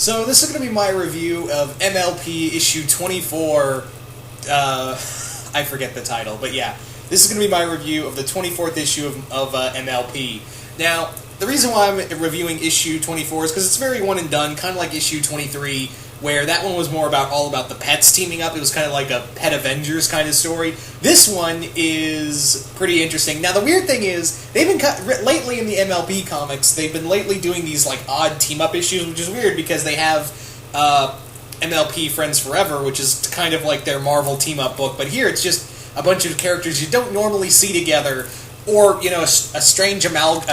So this is going to be my review of MLP issue 24, I forget the title, but yeah. This is going to be my review of the 24th issue of MLP. Now, the reason why I'm reviewing issue 24 is because it's very one and done, kind of like issue 23, where that one was more all about the pets teaming up. It was kind of like a Pet Avengers kind of story. This one is pretty interesting. Now, the weird thing is, they've been lately in the MLP Comics, they've been lately doing these like odd team-up issues, which is weird because they have MLP Friends Forever, which is kind of like their Marvel team-up book, but here it's just a bunch of characters you don't normally see together, or a strange amalgam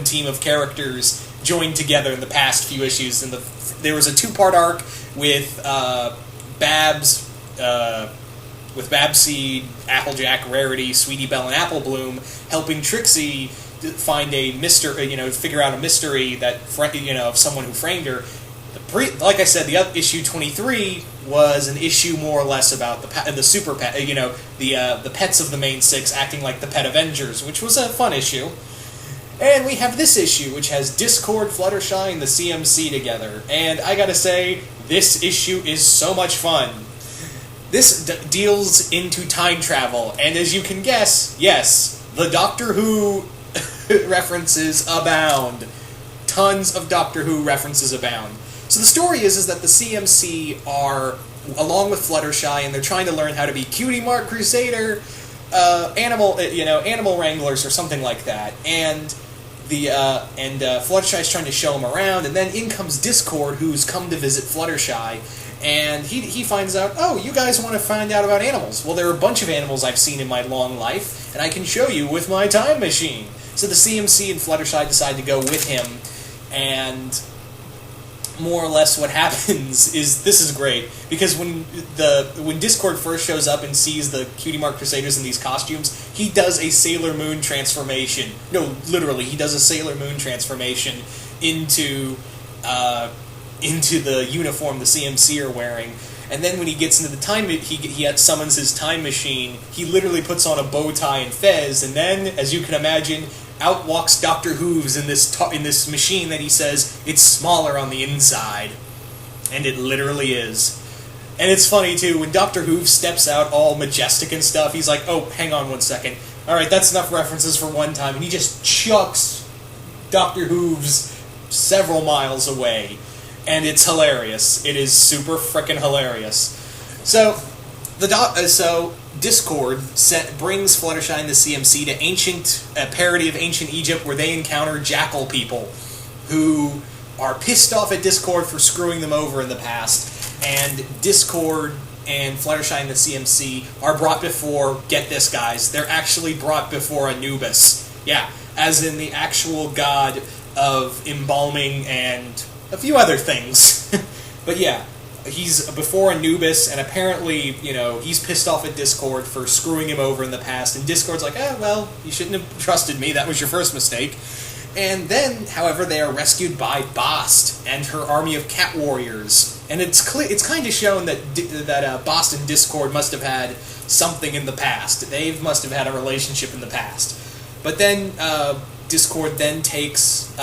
team of characters joined together in the past few issues. And there was a two-part arc with Babs, Applejack, Rarity, Sweetie Belle, and Apple Bloom helping Trixie find a figure out a mystery that of someone who framed her. Like I said, the issue 23 was an issue more or less about the super pet, the pets of the main six acting like the Pet Avengers, which was a fun issue. And we have this issue, which has Discord, Fluttershy, and the CMC together. And I gotta say, this issue is so much fun. This deals into time travel, and as you can guess, yes, the Doctor Who references abound. Tons of Doctor Who references abound. So the story is that the CMC are, along with Fluttershy, and they're trying to learn how to be Cutie Mark Crusader, animal wranglers or something like that. And Fluttershy's trying to show them around, and then in comes Discord, who's come to visit Fluttershy, and he finds out, oh, you guys want to find out about animals. Well, there are a bunch of animals I've seen in my long life, and I can show you with my time machine. So the CMC and Fluttershy decide to go with him, and more or less what happens is, this is great, because when Discord first shows up and sees the Cutie Mark Crusaders in these costumes, he does a Sailor Moon transformation. No, literally, he does a Sailor Moon transformation into the uniform the CMC are wearing. And then when he gets into the time, he summons his time machine, he literally puts on a bow tie and fez, and then, as you can imagine, out walks Dr. Hooves in this machine that he says, it's smaller on the inside. And it literally is. And it's funny, too, when Dr. Hooves steps out all majestic and stuff, he's like, oh, hang on one second. Alright, that's enough references for one time. And he just chucks Dr. Hooves several miles away. And it's hilarious. It is super frickin' hilarious. So Discord brings Fluttershy and the CMC to a parody of ancient Egypt, where they encounter jackal people who are pissed off at Discord for screwing them over in the past. And Discord and Fluttershy and the CMC are brought before, get this guys, they're actually brought before Anubis. Yeah, as in the actual god of embalming and a few other things. But yeah, he's before Anubis, and apparently, he's pissed off at Discord for screwing him over in the past, and Discord's like, well, you shouldn't have trusted me, that was your first mistake. And then, however, they are rescued by Bast and her army of cat warriors. And it's kind of shown that Bast and Discord must have had something in the past. They must have had a relationship in the past. But then Discord then takes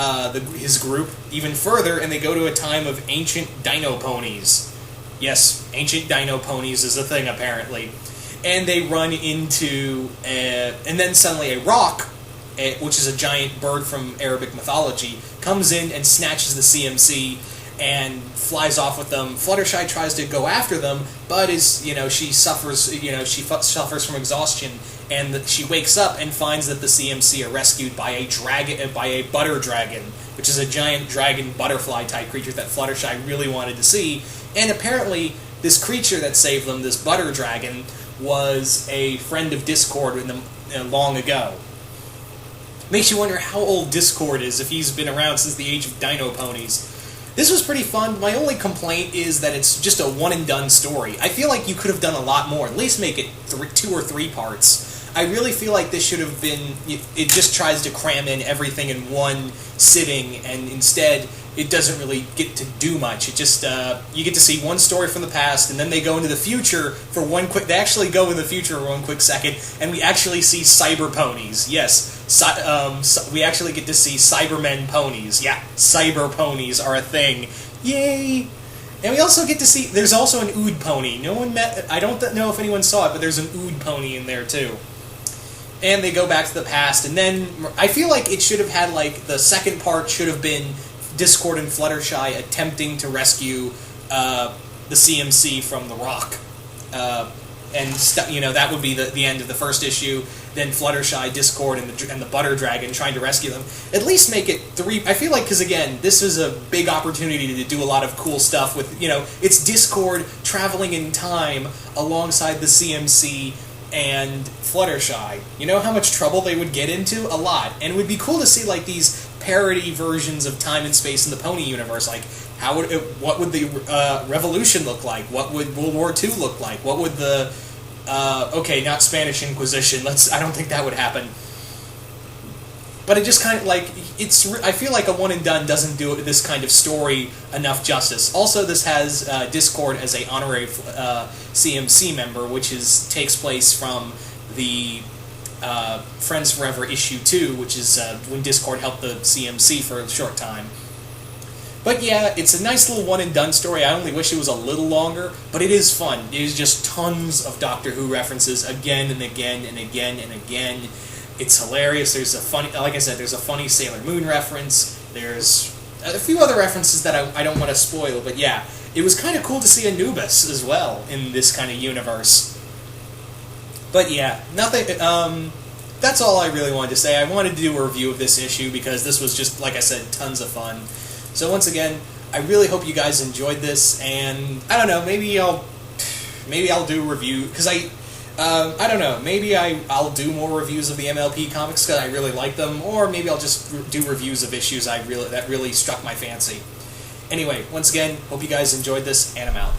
his group even further, and they go to a time of ancient dino ponies. Yes, ancient dino ponies is a thing, apparently. And they run into, and then suddenly a roc, which is a giant bird from Arabic mythology, comes in and snatches the CMC and flies off with them. Fluttershy tries to go after them, but she suffers from exhaustion, and she wakes up and finds that the CMC are rescued by a butter dragon, which is a giant dragon butterfly type creature that Fluttershy really wanted to see. And apparently, this creature that saved them, this butter dragon, was a friend of Discord long ago. Makes you wonder how old Discord is, if he's been around since the age of dino ponies. This was pretty fun. My only complaint is that it's just a one-and-done story. I feel like you could have done a lot more. At least make it 2 or 3 parts. I really feel like this should have been... It just tries to cram in everything in one sitting, and instead it doesn't really get to do much. It just you get to see one story from the past, and then they go into the future for one quick. They actually go in the future for one quick second, and we actually see cyber ponies. Yes, we actually get to see Cybermen ponies. Yeah, cyber ponies are a thing. Yay! And we also get to see. There's also an Ood pony. No one met. I don't know if anyone saw it, but there's an Ood pony in there too. And they go back to the past, and then I feel like it should have had like the second part should have been Discord and Fluttershy attempting to rescue the CMC from the Rock, and that would be the end of the first issue. Then Fluttershy, Discord, and the Butter Dragon trying to rescue them. At least make it 3. I feel like because again, this is a big opportunity to do a lot of cool stuff with it's Discord traveling in time alongside the CMC and Fluttershy. You know how much trouble they would get into? A lot. And it would be cool to see like these parody versions of time and space in the Pony universe. Like, what would the Revolution look like? What would World War II look like? What would the not Spanish Inquisition. I don't think that would happen. But it just kind of like I feel like a one and done doesn't do this kind of story enough justice. Also, this has Discord as a honorary CMC member, which takes place from the Friends Forever issue 2, which is when Discord helped the CMC for a short time. But yeah, it's a nice little one and done story. I only wish it was a little longer, but it is fun. It is just tons of Doctor Who references again and again and again and again. It's hilarious. There's there's a funny Sailor Moon reference. There's a few other references that I don't want to spoil, but yeah, it was kind of cool to see Anubis as well in this kind of universe. But yeah, nothing. That's all I really wanted to say. I wanted to do a review of this issue because this was just, like I said, tons of fun. So once again, I really hope you guys enjoyed this, and I don't know, maybe I'll do a review because I don't know, maybe I'll do more reviews of the MLP comics because I really like them, or maybe I'll just do reviews of issues that really struck my fancy. Anyway, once again, hope you guys enjoyed this, and I'm out.